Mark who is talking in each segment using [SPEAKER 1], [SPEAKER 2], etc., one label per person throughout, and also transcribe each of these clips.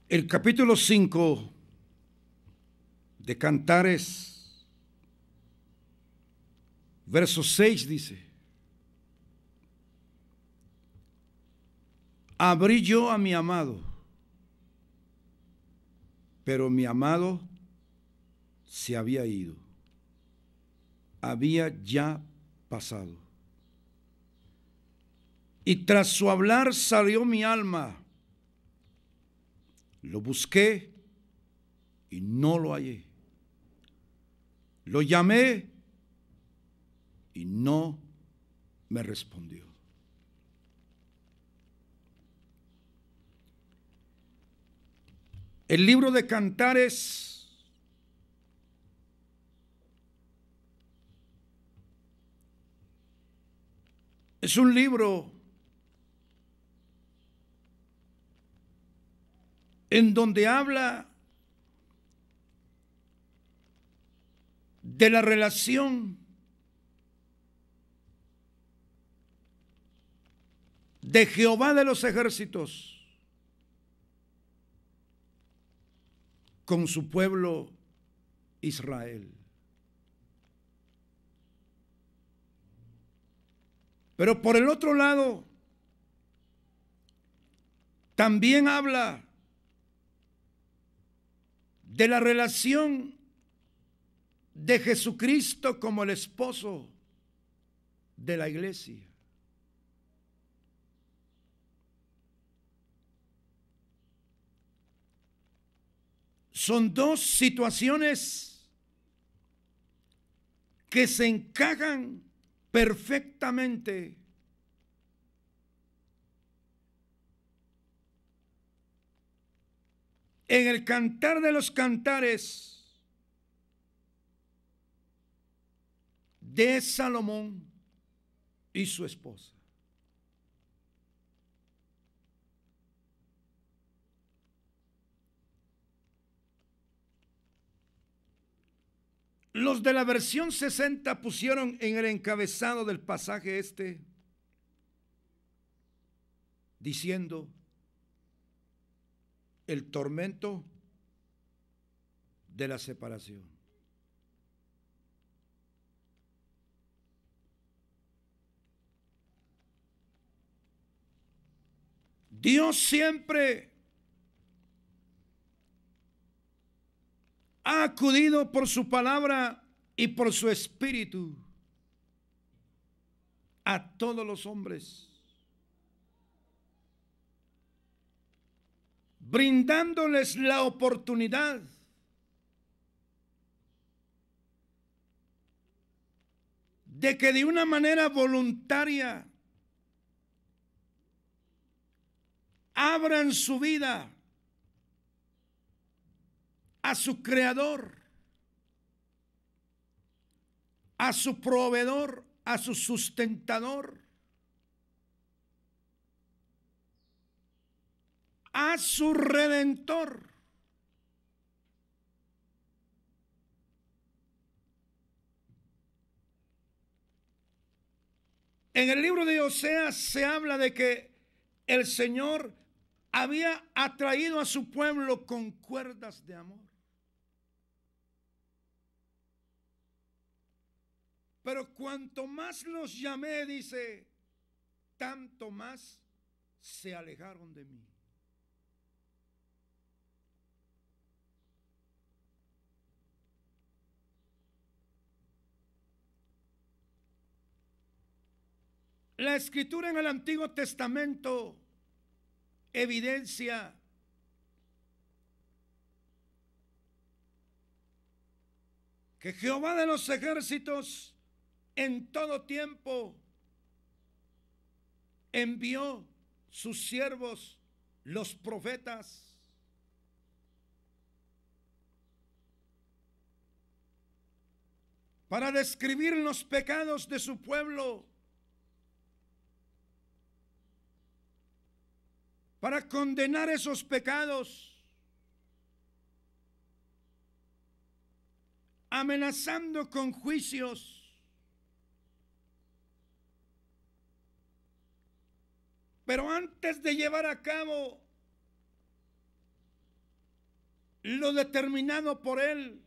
[SPEAKER 1] El capítulo 5 de Cantares, verso 6 dice: abrí yo a mi amado, pero mi amado se había ido, había ya pasado. Y tras su hablar salió mi alma. Lo busqué y no lo hallé. Lo llamé y no me respondió. El libro de Cantares es un libro en donde habla de la relación de Jehová de los ejércitos con su pueblo Israel. Pero por el otro lado, también habla de la relación de Jesucristo como el esposo de la iglesia. Son dos situaciones que se encajan perfectamente en el Cantar de los Cantares de Salomón y su esposa. Los de la versión 60 pusieron en el encabezado del pasaje diciendo: el tormento de la separación. Dios siempre ha acudido por su palabra y por su espíritu a todos los hombres, brindándoles la oportunidad de que de una manera voluntaria abran su vida a su creador, a su proveedor, a su sustentador, a su redentor. En el libro de Oseas se habla de que el Señor había atraído a su pueblo con cuerdas de amor. Pero cuanto más los llamé, dice, tanto más se alejaron de mí. La escritura en el Antiguo Testamento evidencia que Jehová de los ejércitos en todo tiempo envió sus siervos, los profetas, para describir los pecados de su pueblo, para condenar esos pecados, amenazando con juicios. Pero antes de llevar a cabo lo determinado por él,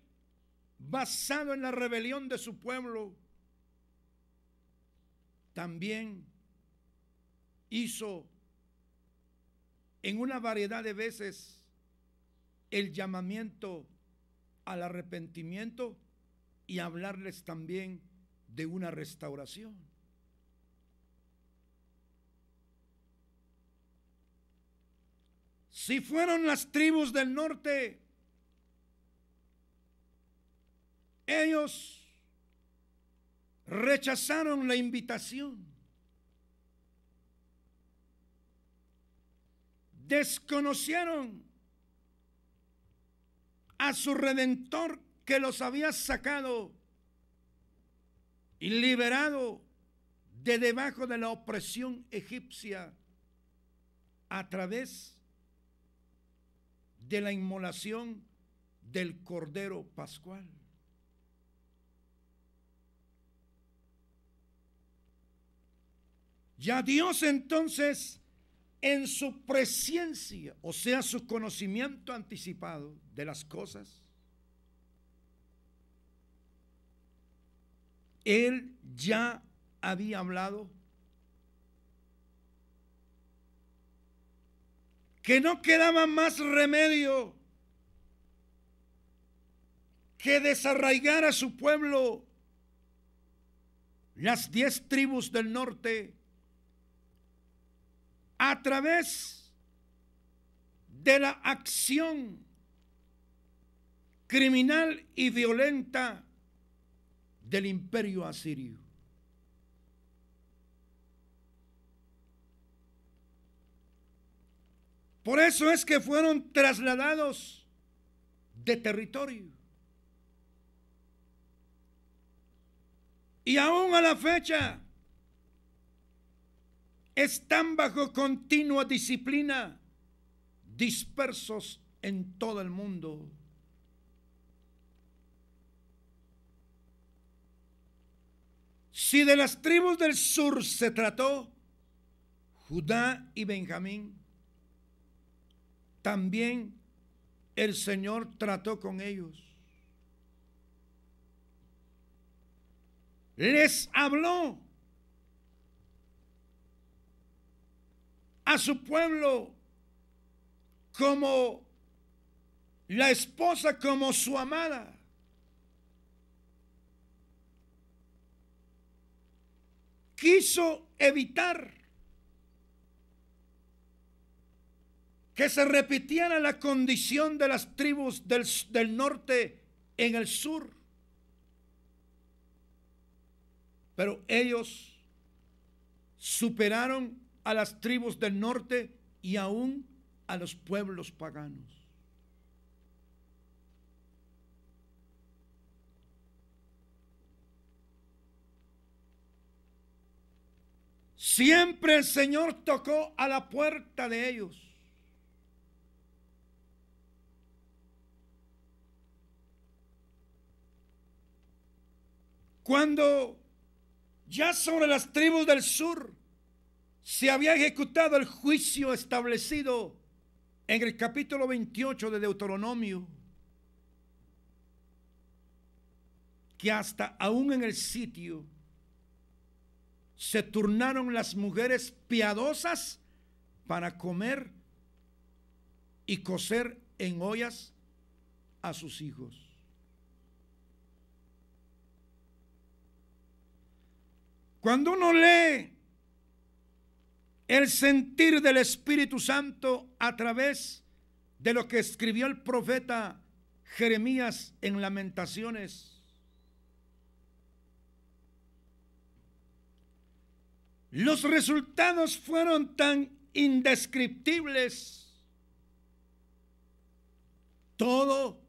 [SPEAKER 1] basado en la rebelión de su pueblo, también hizo en una variedad de veces el llamamiento al arrepentimiento y hablarles también de una restauración. Si fueron las tribus del norte, ellos rechazaron la invitación, desconocieron a su Redentor que los había sacado y liberado de debajo de la opresión egipcia a través de la inmolación del Cordero Pascual. Ya Dios entonces, en su presciencia, o sea, su conocimiento anticipado de las cosas, Él ya había hablado que no quedaba más remedio que desarraigar a su pueblo, las 10 tribus del norte, a través de la acción criminal y violenta del imperio asirio. Por eso es que fueron trasladados de territorio. Y aún a la fecha están bajo continua disciplina, dispersos en todo el mundo. Si de las tribus del sur se trató, Judá y Benjamín, también el Señor trató con ellos. Les habló a su pueblo como la esposa, como su amada. Quiso evitar que se repitiera la condición de las tribus del norte en el sur. Pero ellos superaron a las tribus del norte y aún a los pueblos paganos. Siempre el Señor tocó a la puerta de ellos. Cuando ya sobre las tribus del sur se había ejecutado el juicio establecido en el capítulo 28 de Deuteronomio, que hasta aún en el sitio se turnaron las mujeres piadosas para comer y cocer en ollas a sus hijos. Cuando uno lee el sentir del Espíritu Santo a través de lo que escribió el profeta Jeremías en Lamentaciones, los resultados fueron tan indescriptibles. Todo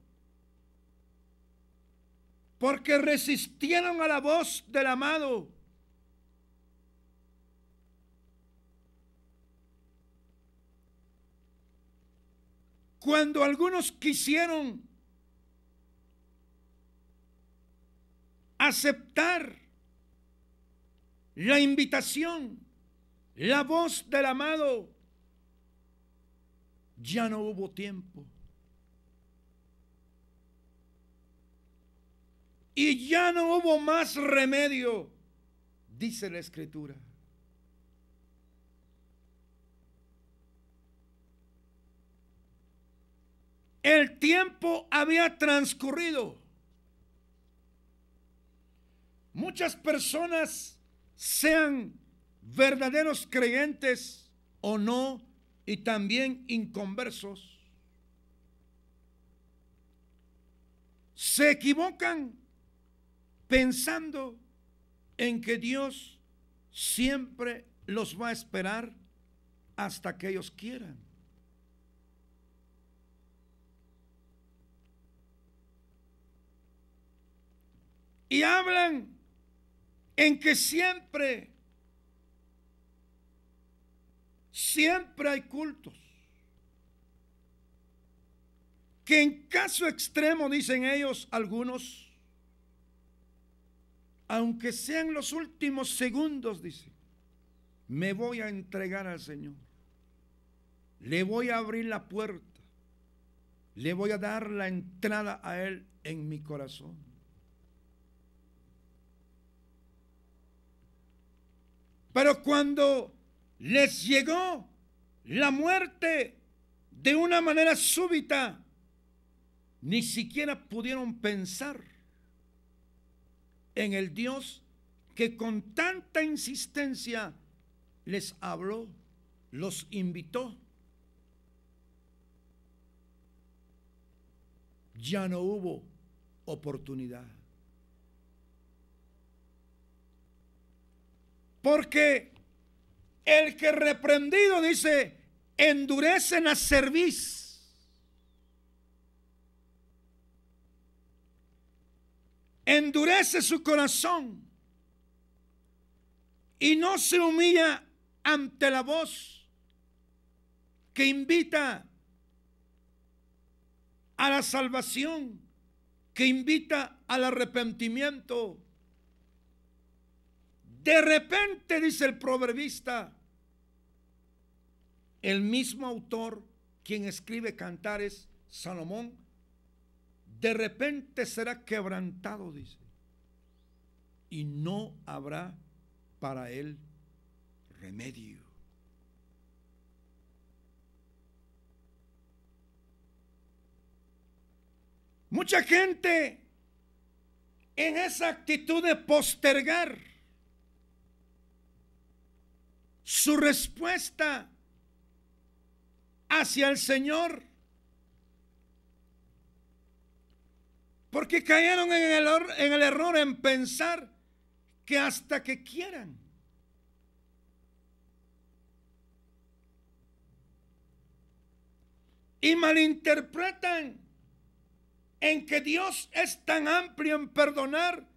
[SPEAKER 1] porque resistieron a la voz del amado. Cuando algunos quisieron aceptar la invitación, la voz del amado, ya no hubo tiempo. y ya no hubo más remedio, dice la Escritura. El tiempo había transcurrido. Muchas personas, sean verdaderos creyentes o no, y también inconversos, se equivocan pensando en que Dios siempre los va a esperar hasta que ellos quieran. Y hablan en que siempre hay cultos. Que en caso extremo, dicen ellos algunos, aunque sean los últimos segundos, dice, me voy a entregar al Señor. Le voy a abrir la puerta. Le voy a dar la entrada a Él en mi corazón. Pero cuando les llegó la muerte de una manera súbita, ni siquiera pudieron pensar en el Dios que con tanta insistencia les habló, los invitó. Ya no hubo oportunidad. Porque el que reprendido, dice, endurece la cerviz. Endurece su corazón y no se humilla ante la voz que invita a la salvación, que invita al arrepentimiento. De repente, dice el proverbista, el mismo autor, quien escribe Cantares, Salomón, de repente será quebrantado, dice, y no habrá para él remedio. Mucha gente en esa actitud de postergar su respuesta hacia el Señor, porque cayeron en el error en pensar que hasta que quieran. Y malinterpretan en que Dios es tan amplio en perdonar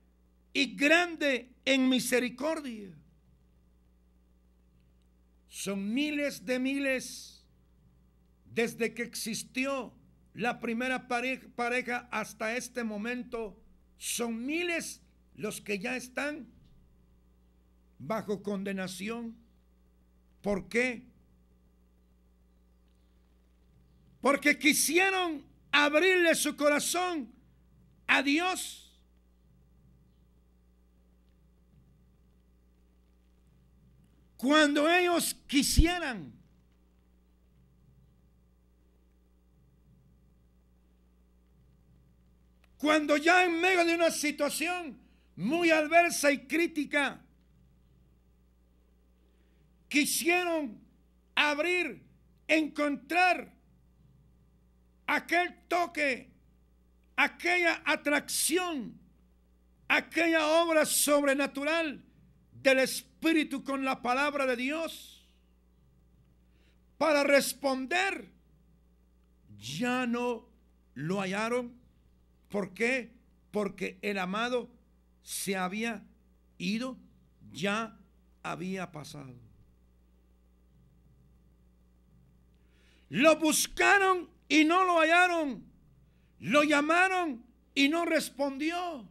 [SPEAKER 1] y grande en misericordia. Son miles de miles desde que existió la primera pareja hasta este momento. Son miles los que ya están bajo condenación. ¿Por qué? Porque quisieron abrirle su corazón a Dios. Cuando ellos quisieran. Cuando ya en medio de una situación muy adversa y crítica, quisieron abrir, encontrar aquel toque, aquella atracción, aquella obra sobrenatural del Espíritu con la palabra de Dios para responder, ya no lo hallaron. ¿Por qué? Porque el amado se había ido, ya había pasado. Lo buscaron y no lo hallaron. Lo llamaron y no respondió.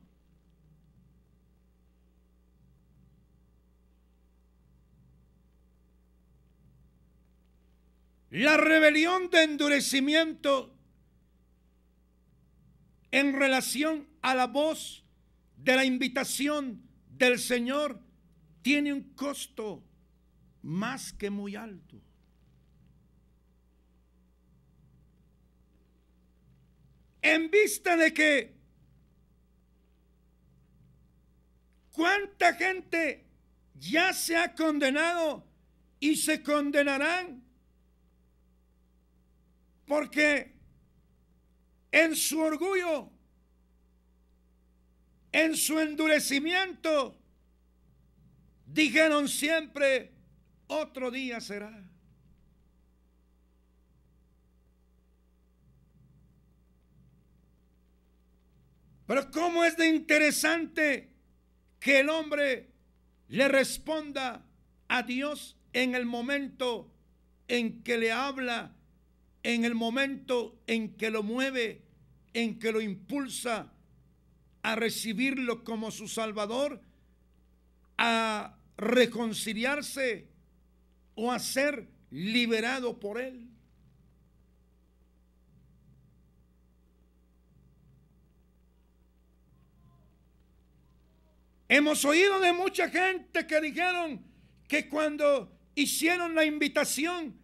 [SPEAKER 1] La rebelión de endurecimiento en relación a la voz de la invitación del Señor tiene un costo más que muy alto. En vista de que cuánta gente ya se ha condenado y se condenarán porque en su orgullo, en su endurecimiento, dijeron siempre, otro día será. Pero cómo es de interesante que el hombre le responda a Dios en el momento en que le habla, en el momento en que lo mueve, en que lo impulsa a recibirlo como su Salvador, a reconciliarse o a ser liberado por Él. Hemos oído de mucha gente que dijeron que cuando hicieron la invitación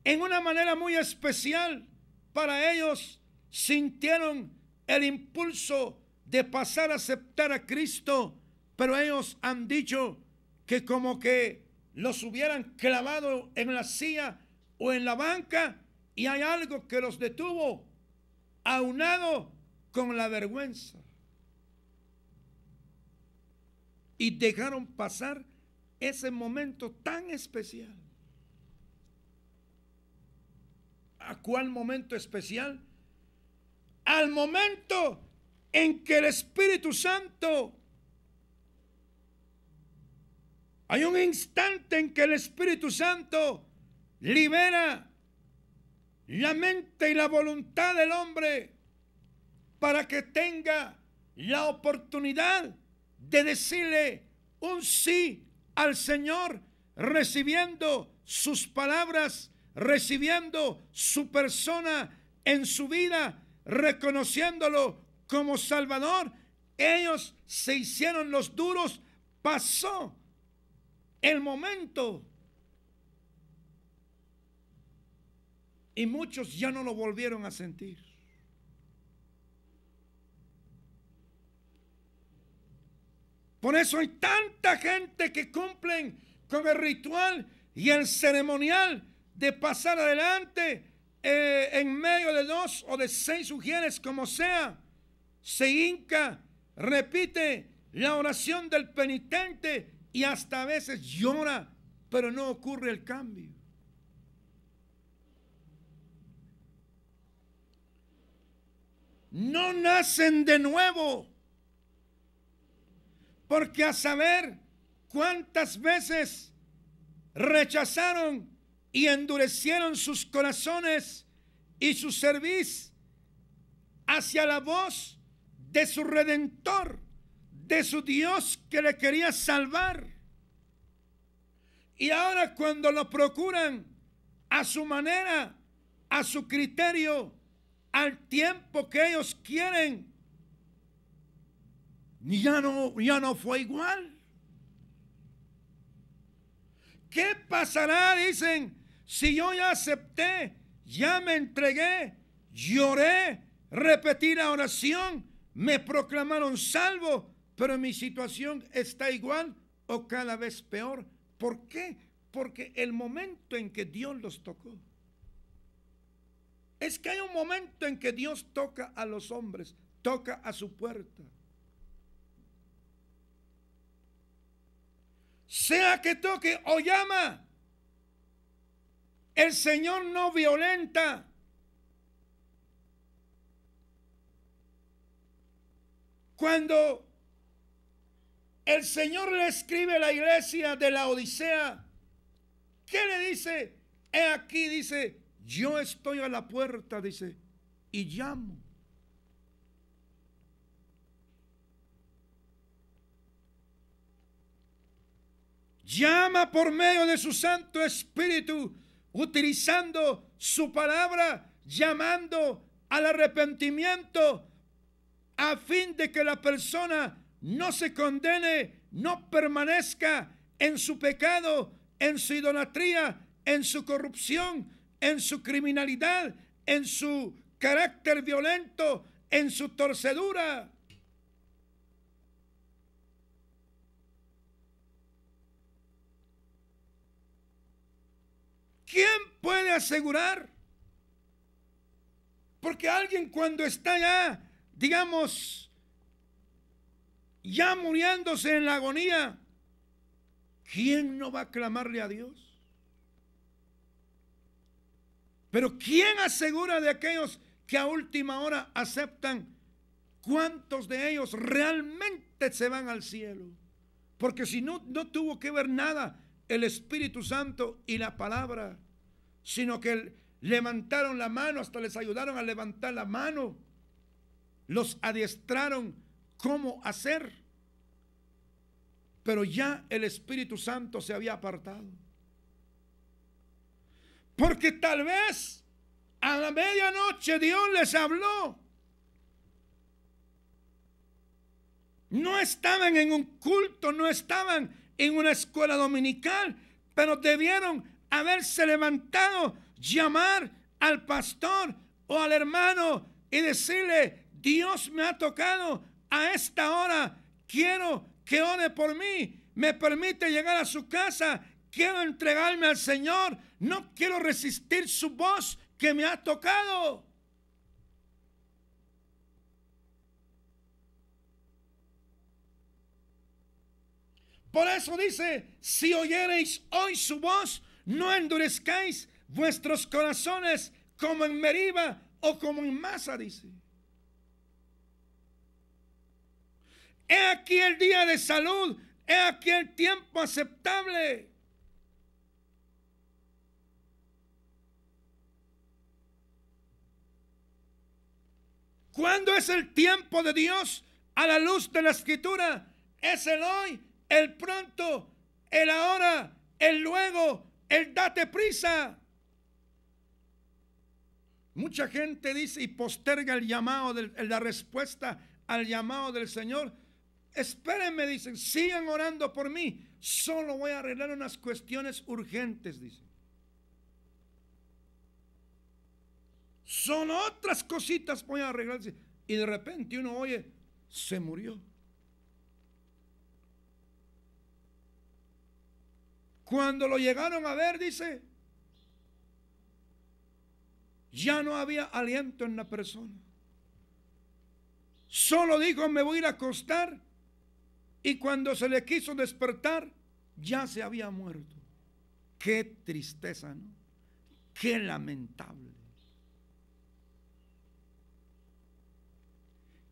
[SPEAKER 1] en una manera muy especial para ellos, sintieron el impulso de pasar a aceptar a Cristo, pero ellos han dicho que como que los hubieran clavado en la silla o en la banca y hay algo que los detuvo, aunado con la vergüenza. Y dejaron pasar ese momento tan especial. ¿A cuál momento especial? Al momento en que el Espíritu Santo, hay un instante en que el Espíritu Santo libera la mente y la voluntad del hombre para que tenga la oportunidad de decirle un sí al Señor, recibiendo sus palabras, recibiendo su persona en su vida, reconociéndolo como Salvador. Ellos se hicieron los duros, pasó el momento y muchos ya no lo volvieron a sentir. Por eso hay tanta gente que cumplen con el ritual y el ceremonial de pasar adelante en medio de 2 o de 6 ujieres, como sea. Se hinca, repite la oración del penitente y hasta a veces llora, pero no ocurre el cambio. No nacen de nuevo. Porque a saber cuántas veces rechazaron y endurecieron sus corazones y su cerviz hacia la voz de su Redentor, de su Dios que le quería salvar. Y ahora cuando lo procuran a su manera, a su criterio, al tiempo que ellos quieren, ya no fue igual. ¿Qué pasará? Dicen, si yo ya acepté, ya me entregué, lloré, repetí la oración, me proclamaron salvo, pero mi situación está igual o cada vez peor. ¿Por qué? Porque el momento en que Dios los tocó. Es que hay un momento en que Dios toca a los hombres, toca a su puerta. Sea que toque o llama, el Señor no violenta. Cuando el Señor le escribe a la iglesia de la Odisea, ¿qué le dice? He aquí, dice, yo estoy a la puerta, dice, y llamo. Llama por medio de su Santo Espíritu, utilizando su palabra, llamando al arrepentimiento, a fin de que la persona no se condene, no permanezca en su pecado, en su idolatría, en su corrupción, en su criminalidad, en su carácter violento, en su torcedura. ¿Quién puede asegurar? Porque alguien cuando está ya, digamos, ya muriéndose en la agonía, ¿quién no va a clamarle a Dios? Pero ¿quién asegura de aquellos que a última hora aceptan? ¿Cuántos de ellos realmente se van al cielo? Porque si no tuvo que ver nada el Espíritu Santo y la palabra, sino que levantaron la mano, hasta les ayudaron a levantar la mano, los adiestraron cómo hacer, pero ya el Espíritu Santo se había apartado. Porque tal vez a la medianoche Dios les habló. No estaban en un culto, no estaban en una escuela dominical, pero debieron haberse levantado, llamar al pastor o al hermano y decirle: Dios me ha tocado a esta hora, quiero que ore por mí, me permite llegar a su casa, quiero entregarme al Señor, no quiero resistir su voz que me ha tocado. Por eso dice: si oyereis hoy su voz, no endurezcáis vuestros corazones como en Meriba o como en Masa, dice. He aquí el día de salud, he aquí el tiempo aceptable. ¿Cuándo es el tiempo de Dios a la luz de la Escritura? Es el hoy, el pronto, el ahora, el luego, el date prisa. Mucha gente dice y posterga el llamado, la respuesta al llamado del Señor. Espérenme, dicen, sigan orando por mí. Solo voy a arreglar unas cuestiones urgentes, dicen. Son otras cositas voy a arreglar. Y de repente uno oye: se murió. Cuando lo llegaron a ver, dice, ya no había aliento en la persona. Solo dijo: me voy a ir a acostar. Y cuando se le quiso despertar, ya se había muerto. Qué tristeza, ¿no? Qué lamentable.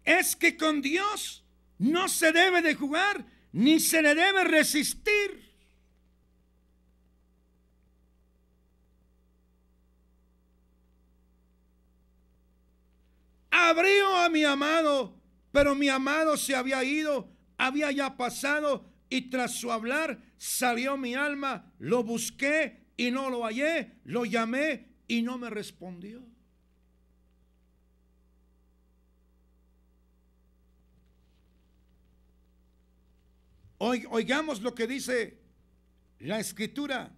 [SPEAKER 1] Es que con Dios no se debe de jugar, ni se le debe resistir. Abrió a mi amado, pero mi amado se había ido, había ya pasado, y tras su hablar salió mi alma. Lo busqué y no lo hallé, lo llamé y no me respondió. Oigamos lo que dice la Escritura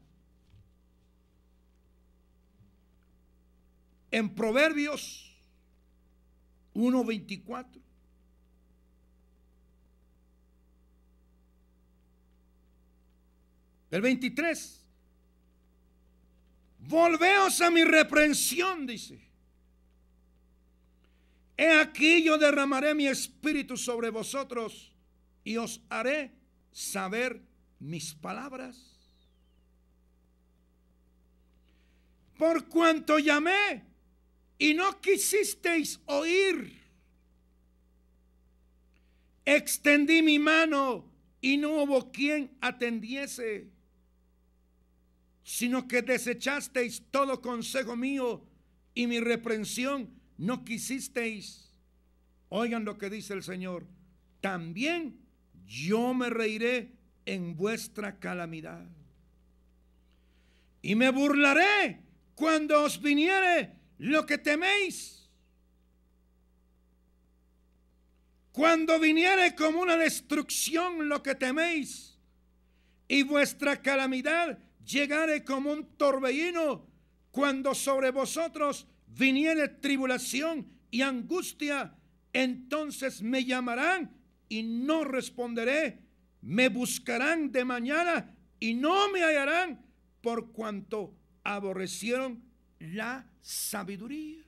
[SPEAKER 1] en Proverbios 1:24. El 23. Volveos a mi reprensión, dice. He aquí yo derramaré mi espíritu sobre vosotros y os haré saber mis palabras. Por cuanto llamé y no quisisteis oír, extendí mi mano y no hubo quien atendiese, sino que desechasteis todo consejo mío y mi reprensión no quisisteis. Oigan lo que dice el Señor: también yo me reiré en vuestra calamidad y me burlaré cuando os viniere lo que teméis. Cuando viniere como una destrucción lo que teméis, y vuestra calamidad llegare como un torbellino, cuando sobre vosotros viniere tribulación y angustia, entonces me llamarán y no responderé, me buscarán de mañana y no me hallarán, por cuanto aborrecieron la sabiduría.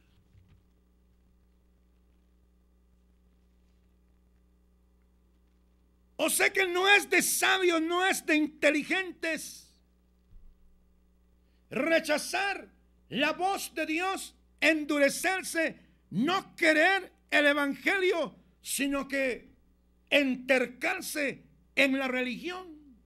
[SPEAKER 1] O sea que no es de sabios, no es de inteligentes rechazar la voz de Dios, endurecerse, no querer el evangelio, sino que entercarse en la religión,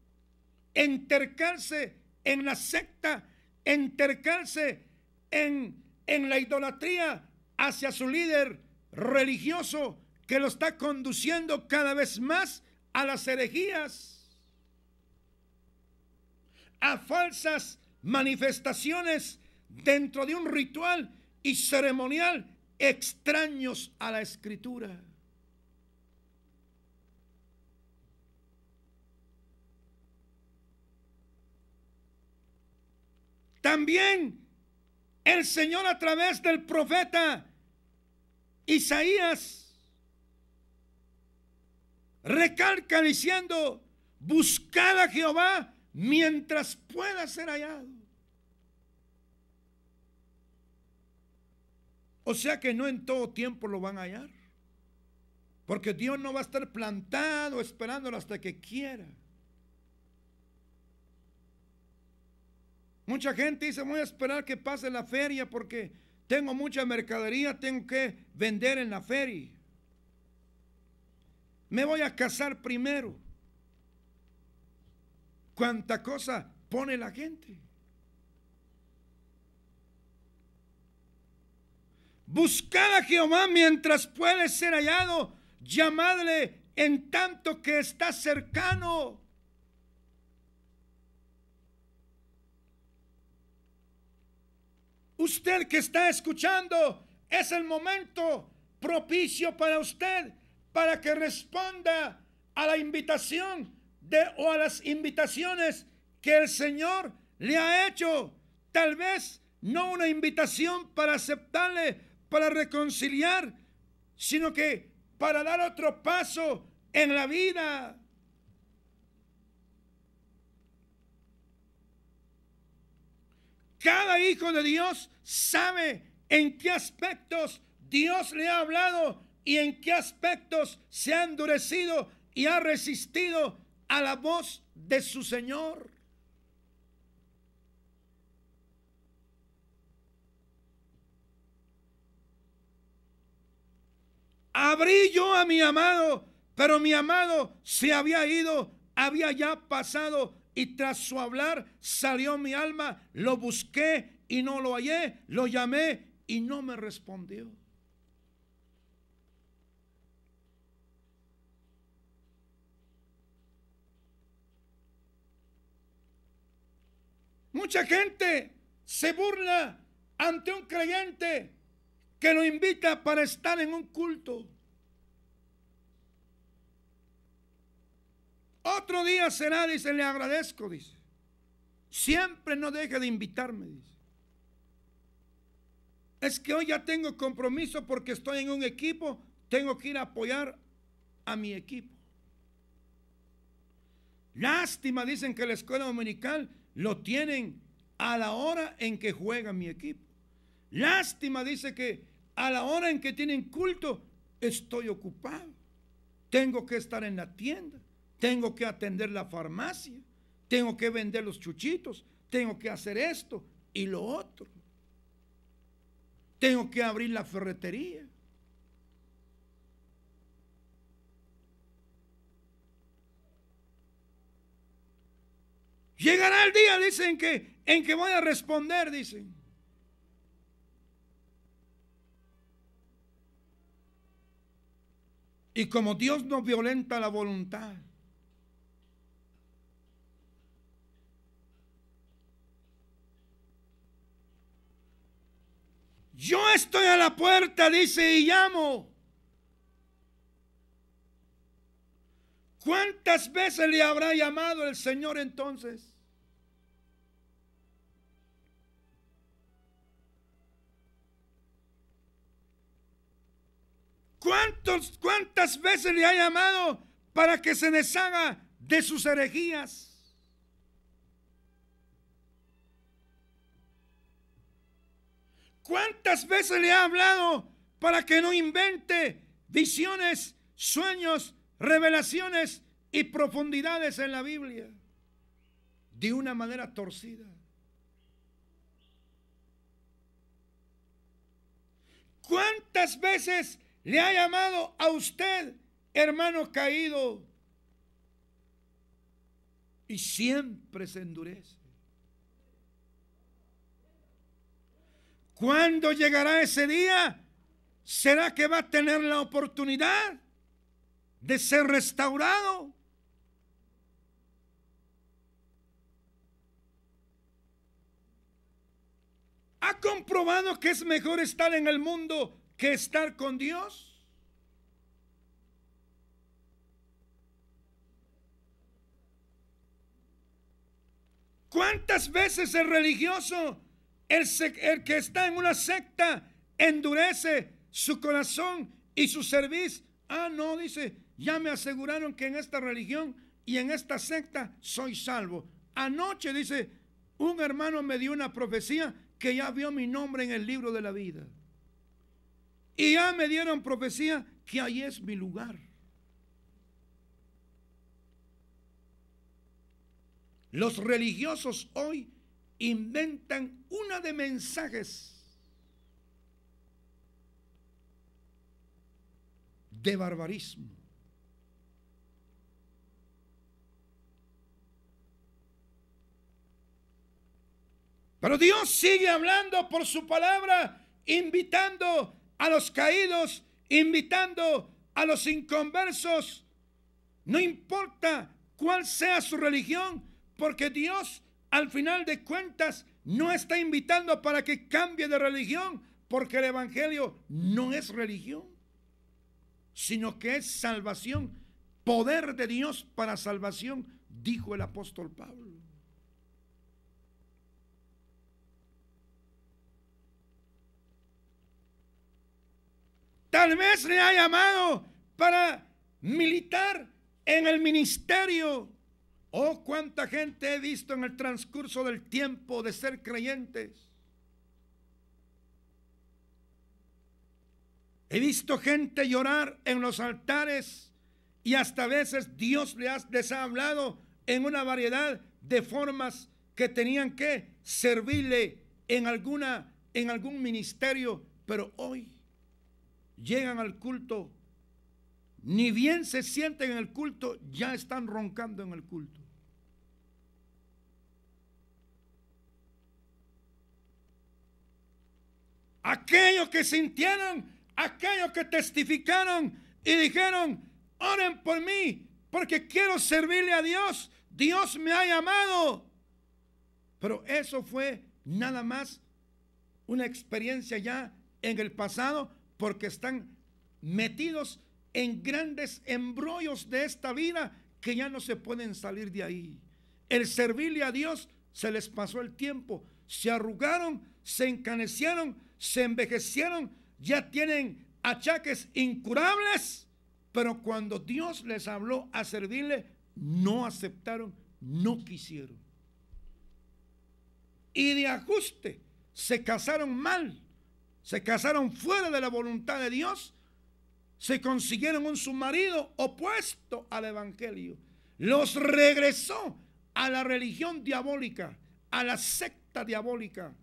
[SPEAKER 1] entercarse en la secta, entercarse en la idolatría hacia su líder religioso, que lo está conduciendo cada vez más a las herejías, a falsas manifestaciones dentro de un ritual y ceremonial extraños a la Escritura. También el Señor, a través del profeta Isaías, recalca diciendo: buscad a Jehová mientras pueda ser hallado. O sea que no en todo tiempo lo van a hallar, porque Dios no va a estar plantado esperándolo hasta que quiera. Mucha gente dice: voy a esperar que pase la feria porque tengo mucha mercadería, tengo que vender en la feria. Me voy a casar primero. ¿Cuánta cosa pone la gente? Buscad a Jehová mientras puede ser hallado, llamadle en tanto que está cercano. Usted que está escuchando, es el momento propicio para usted, para que responda a la invitación o a las invitaciones que el Señor le ha hecho. Tal vez no una invitación para aceptarle, para reconciliar, sino que para dar otro paso en la vida. Cada hijo de Dios sabe en qué aspectos Dios le ha hablado y en qué aspectos se ha endurecido y ha resistido a la voz de su Señor. Abrí yo a mi amado, pero mi amado se había ido, había ya pasado, y tras su hablar salió mi alma. Lo busqué y no lo hallé, lo llamé y no me respondió. Mucha gente se burla ante un creyente que lo invita para estar en un culto. Otro día será, dice, le agradezco, dice. Siempre no deje de invitarme, dice. Es que hoy ya tengo compromiso porque estoy en un equipo, tengo que ir a apoyar a mi equipo. Lástima, dicen, que la escuela dominical lo tienen a la hora en que juega mi equipo. Lástima, dice, que a la hora en que tienen culto estoy ocupado. Tengo que estar en la tienda, tengo que atender la farmacia, tengo que vender los chuchitos, tengo que hacer esto y lo otro. Tengo que abrir la ferretería. Llegará el día, dicen, en que voy a responder, dicen. Y como Dios no violenta la voluntad, yo estoy a la puerta, dice, y llamo. ¿Cuántas veces le habrá llamado el Señor entonces? ¿Cuántas veces le ha llamado para que se deshaga de sus herejías? ¿Cuántas veces le ha hablado para que no invente visiones, sueños, revelaciones y profundidades en la Biblia de una manera torcida? ¿Cuántas veces le ha llamado a usted, hermano caído, y siempre se endurece? ¿Cuándo llegará ese día? ¿Será que va a tener la oportunidad de ser restaurado? ¿Ha comprobado que es mejor estar en el mundo que estar con Dios? ¿Cuántas veces el religioso, el que está en una secta, endurece su corazón y su cerviz? No, dice, ya me aseguraron que en esta religión y en esta secta soy salvo. Anoche, dice, un hermano me dio una profecía que ya vio mi nombre en el libro de la vida. Y ya me dieron profecía que ahí es mi lugar. Los religiosos hoy inventan una de mensajes de barbarismo. Pero Dios sigue hablando por su palabra, invitando a los caídos, invitando a los inconversos. No importa cuál sea su religión, porque Dios, al final de cuentas, no está invitando para que cambie de religión, porque el evangelio no es religión, sino que es salvación, poder de Dios para salvación, dijo el apóstol Pablo. Tal vez le ha llamado para militar en el ministerio. Oh, cuánta gente he visto en el transcurso del tiempo de ser creyentes. He visto gente llorar en los altares y hasta a veces Dios les ha hablado en una variedad de formas que tenían que servirle en algún ministerio, pero hoy llegan al culto, ni bien se sienten en el culto, ya están roncando en el culto. Aquellos que sintieron, aquellos que testificaron y dijeron, oren por mí, porque quiero servirle a Dios, Dios me ha llamado. Pero eso fue nada más una experiencia ya en el pasado, porque están metidos en grandes embrollos de esta vida que ya no se pueden salir de ahí. El servirle a Dios se les pasó el tiempo, se arrugaron, se encanecieron, se envejecieron, ya tienen achaques incurables, pero cuando Dios les habló a servirle, no aceptaron, no quisieron. Y de ajuste se casaron mal, se casaron fuera de la voluntad de Dios, se consiguieron un submarido opuesto al evangelio, los regresó a la religión diabólica, a la secta diabólica.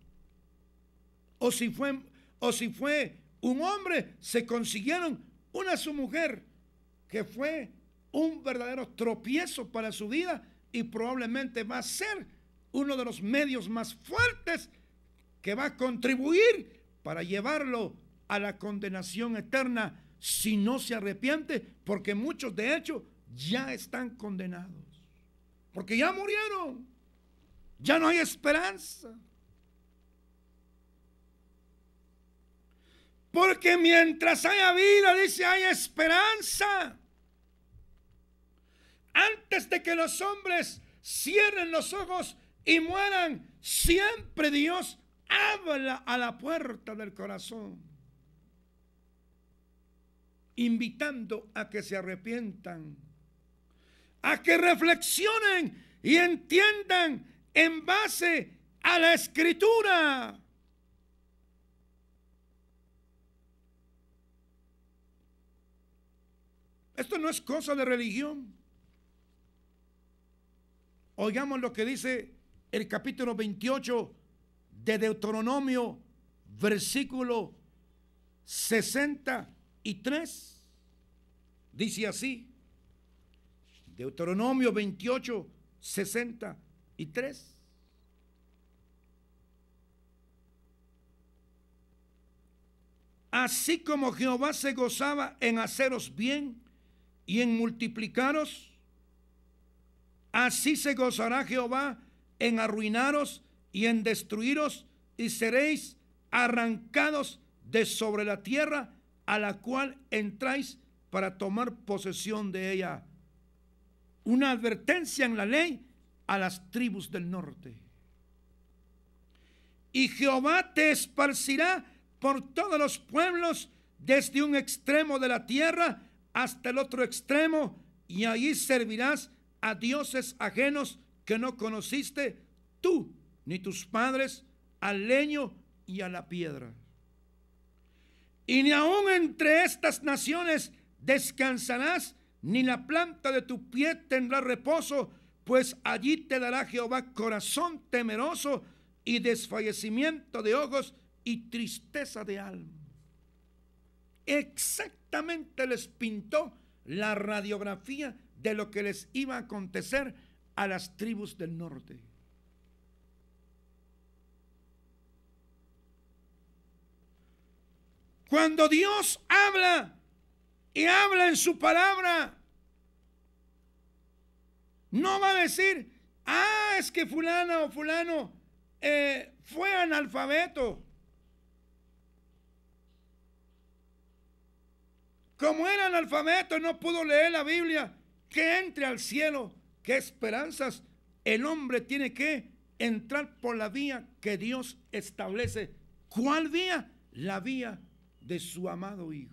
[SPEAKER 1] O si fue un hombre, se consiguieron una su mujer que fue un verdadero tropiezo para su vida y probablemente va a ser uno de los medios más fuertes que va a contribuir para llevarlo a la condenación eterna si no se arrepiente, porque muchos de hecho ya están condenados, porque ya murieron, ya no hay esperanza. Porque mientras haya vida, dice, hay esperanza. Antes de que los hombres cierren los ojos y mueran, siempre Dios habla a la puerta del corazón, invitando a que se arrepientan, a que reflexionen y entiendan en base a la Escritura. Esto no es cosa de religión. Oigamos lo que dice el capítulo 28 de Deuteronomio, versículo 63. Dice así, Deuteronomio 28, 63. Así como Jehová se gozaba en haceros bien y en multiplicaros, así se gozará Jehová en arruinaros y en destruiros, y seréis arrancados de sobre la tierra a la cual entráis para tomar posesión de ella. Una advertencia en la ley a las tribus del norte. Y Jehová te esparcirá por todos los pueblos, desde un extremo de la tierra hasta el otro extremo, y allí servirás a dioses ajenos que no conociste tú ni tus padres, al leño y a la piedra. Y ni aun entre estas naciones descansarás, ni la planta de tu pie tendrá reposo, pues allí te dará Jehová corazón temeroso y desfallecimiento de ojos y tristeza de alma. Exactamente les pintó la radiografía de lo que les iba a acontecer a las tribus del norte. Cuando Dios habla y habla en su palabra, no va a decir, es que fulano o fulano fue analfabeto. Como era analfabeto, no pudo leer la Biblia, que entre al cielo. ¿Qué esperanzas? El hombre tiene que entrar por la vía que Dios establece. ¿Cuál vía? La vía de su amado Hijo.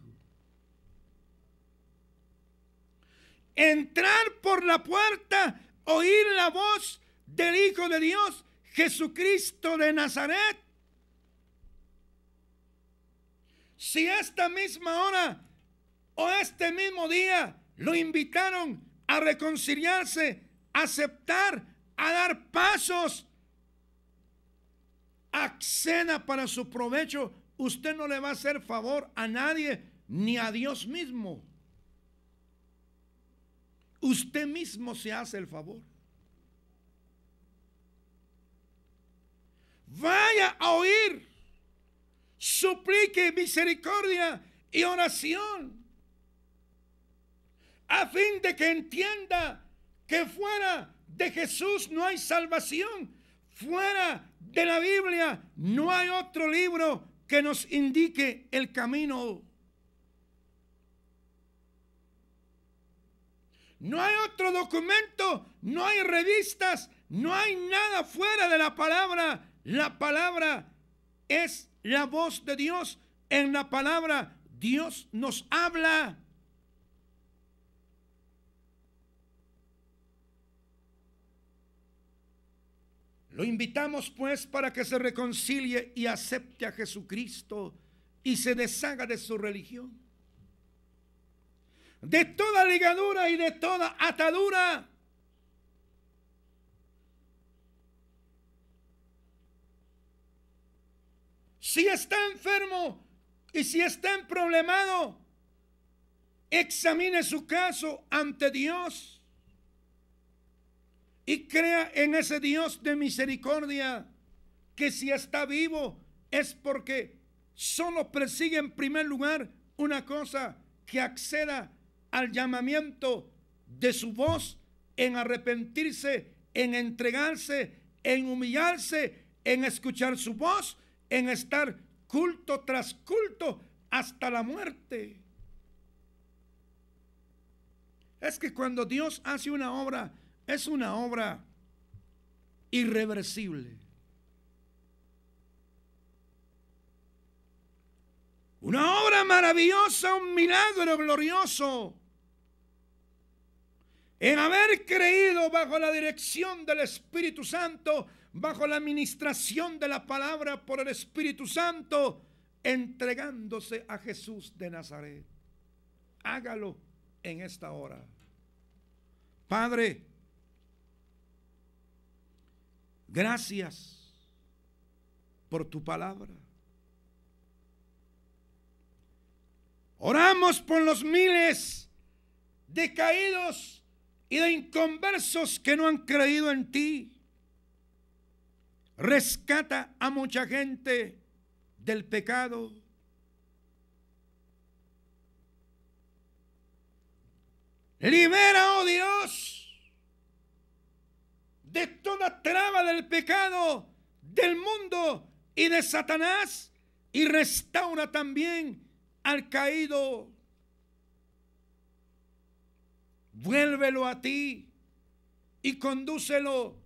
[SPEAKER 1] Entrar por la puerta, oír la voz del Hijo de Dios, Jesucristo de Nazaret. Si esta misma hora o este mismo día lo invitaron a reconciliarse, a aceptar, a dar pasos, acceda para su provecho, usted no le va a hacer favor a nadie, ni a Dios mismo. Usted mismo se hace el favor. Vaya a oír, suplique misericordia y oración, a fin de que entienda que fuera de Jesús no hay salvación, fuera de la Biblia no hay otro libro que nos indique el camino. No hay otro documento, no hay revistas, no hay nada fuera de la palabra. La palabra es la voz de Dios. En la palabra Dios nos habla. Lo invitamos pues para que se reconcilie y acepte a Jesucristo y se deshaga de su religión, de toda ligadura y de toda atadura. Si está enfermo y si está problemado, examine su caso ante Dios y crea en ese Dios de misericordia, que si está vivo es porque solo persigue en primer lugar una cosa: que acceda al llamamiento de su voz, en arrepentirse, en entregarse, en humillarse, en escuchar su voz, en estar culto tras culto hasta la muerte. Es que cuando Dios hace una obra, es una obra irreversible. Una obra maravillosa, un milagro glorioso. En haber creído bajo la dirección del Espíritu Santo, bajo la administración de la palabra por el Espíritu Santo, entregándose a Jesús de Nazaret. Hágalo en esta hora. Padre, gracias por tu palabra. Oramos por los miles de caídos y de inconversos que no han creído en ti. Rescata a mucha gente del pecado. Libera, oh Dios, de toda traba del pecado, del mundo y de Satanás, y restaura también al caído. Vuélvelo a ti y condúcelo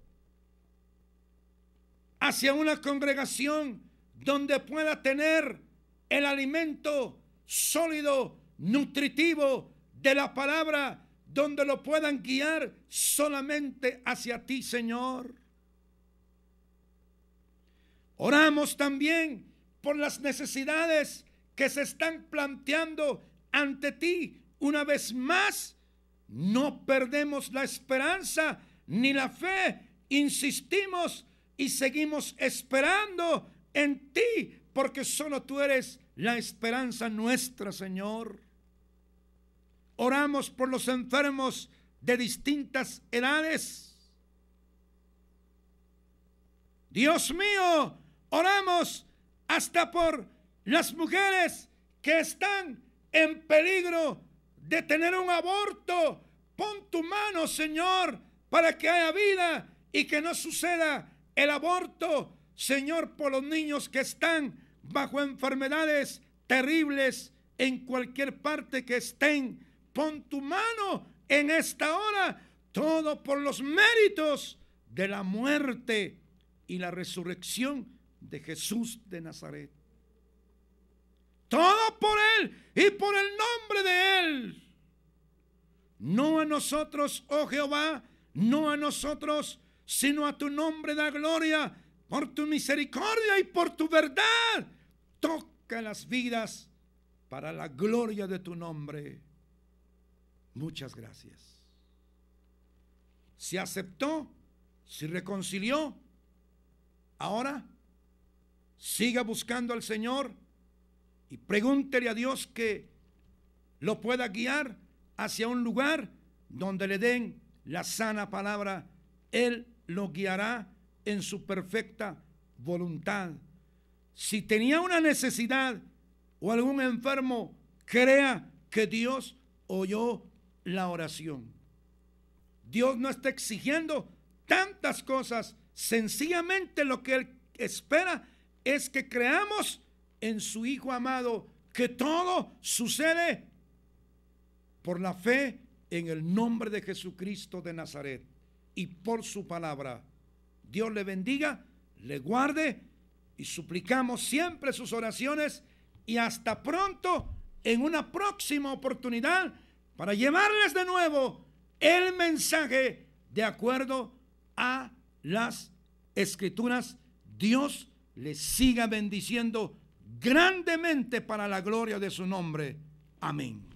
[SPEAKER 1] hacia una congregación donde pueda tener el alimento sólido, nutritivo de la palabra, donde lo puedan guiar solamente hacia ti, Señor. Oramos también por las necesidades que se están planteando ante ti. Una vez más, no perdemos la esperanza ni la fe. Insistimos y seguimos esperando en ti, porque solo tú eres la esperanza nuestra, Señor. Oramos por los enfermos de distintas edades. Dios mío, oramos hasta por las mujeres que están en peligro de tener un aborto. Pon tu mano, Señor, para que haya vida y que no suceda el aborto, Señor, por los niños que están bajo enfermedades terribles en cualquier parte que estén. Pon tu mano en esta hora, todo por los méritos de la muerte y la resurrección de Jesús de Nazaret. Todo por Él y por el nombre de Él. No a nosotros, oh Jehová, no a nosotros, sino a tu nombre da gloria, por tu misericordia y por tu verdad. Toca las vidas para la gloria de tu nombre. Muchas gracias. Si aceptó, si reconcilió, ahora siga buscando al Señor y pregúntele a Dios que lo pueda guiar hacia un lugar donde le den la sana palabra. Él lo guiará en su perfecta voluntad. Si tenía una necesidad o algún enfermo, crea que Dios oyó la oración. Dios no está exigiendo tantas cosas. Sencillamente lo que Él espera es que creamos en su Hijo amado, que todo sucede por la fe en el nombre de Jesucristo de Nazaret y por su palabra. Dios le bendiga, le guarde y suplicamos siempre sus oraciones, y hasta pronto en una próxima oportunidad para llevarles de nuevo el mensaje de acuerdo a las Escrituras. Dios les siga bendiciendo grandemente para la gloria de su nombre. Amén.